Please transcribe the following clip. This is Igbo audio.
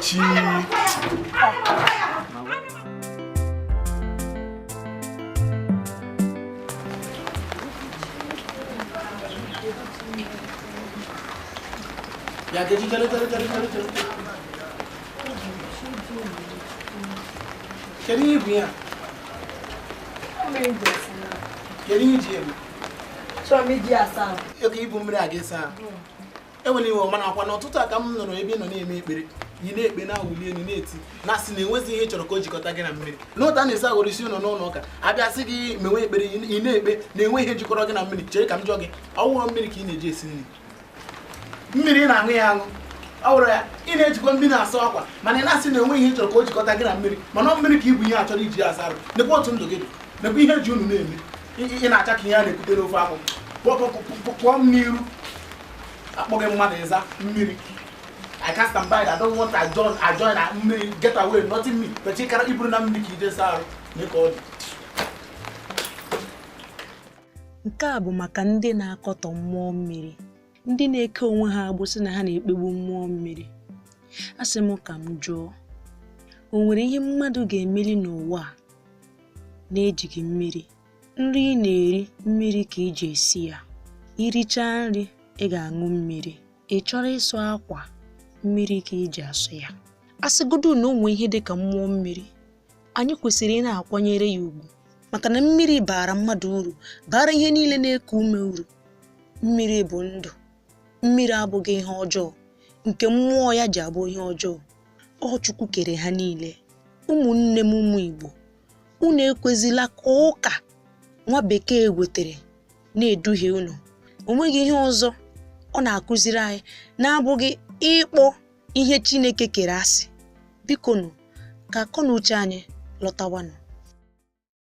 echi. Ya jadi jalan. Keri biya. Keri jiya. So me ji asa. Oke ibu mmiri agesa. Enwere iwe ọma nakwa n'ọtụtụ aka m nọrọ ebe ị nọ na-eme ekpere. Ị na-ekpe na awụli elu na-eti. Na asị na enwezi ihe chọrọ ka o jikọta gị na mmiri. N'ụta na-esi agwụrụ isi ụlọ n'ụlọ ụka. Abịa sị gị mewe ekpere ị na-ekpe na-enwe ihe jikọrọ gị na mmiri. Chere ka m jụọ gị. Ọ wụrụ mmiri ka ị na-eji esi nri. Mmiri ị na-aṅụ ya aṅụ. Ọ wụrụ ya ị na-ejikọ mmiri asa akwa mana ị na-asị na enwe ihe chọrọ ka o jikọta gị na mmiri. Mana mmiri ka ibu ihe a chọrọ iji asa arụ. Nekwa otu ndụ gị dị. Nekwa ihe ji unu na-eme. Ị na-acha ka ihe a na-ekute n'ofe akwụ. Pụọ m n'iru. Akpọghị mmadụ ịza mmiri. I can't stand by that. I don't want to join that mmiri. Get away, nothing me. But you can't iburu na mmiri ka ije saa arụ. Make all. Nke a bụ maka ndị na-akọtọ mmụọ mmiri, ndị na-eke onwe ha agbụsị na ha na-ekpegbu mmụọ mmiri. Asị m ka m jụọ, o nwere ihe mmadụ ga-emeli n'ụwa na-ejighị mmiri? Nri ị na-eri mmiri ka iji esi ya. Irichaa nri ị ga-aṅụ mmiri. Ị chọrọ ịsụ akwa mmiri ka iji asụ ya. Asịgodu na onwe ihe dị ka mmụọ mmiri, anyị kwesịrị ị na-akwanyere ya ugwu maka na mmiri bara mmadụ uru, bara ihe niile na-eku ume uru. Mmiri bụ ndụ. Mmiri abụghị ihe ọjọọ nke mmụọ ya ji abụ ihe ọjọọ. Ọ Chukwu kere ha niile. Ụmụnne m ụmụ Igbo, unu ekwezila ka ụka nwa bekee wetere na-eduhie unu. O nweghị ihe ọzọ ọ na-akụziri anyị na-abụghị ịkpọ ihe Chineke kere asị. Biko nụ ka akọ na uche anyị lọtawanụ.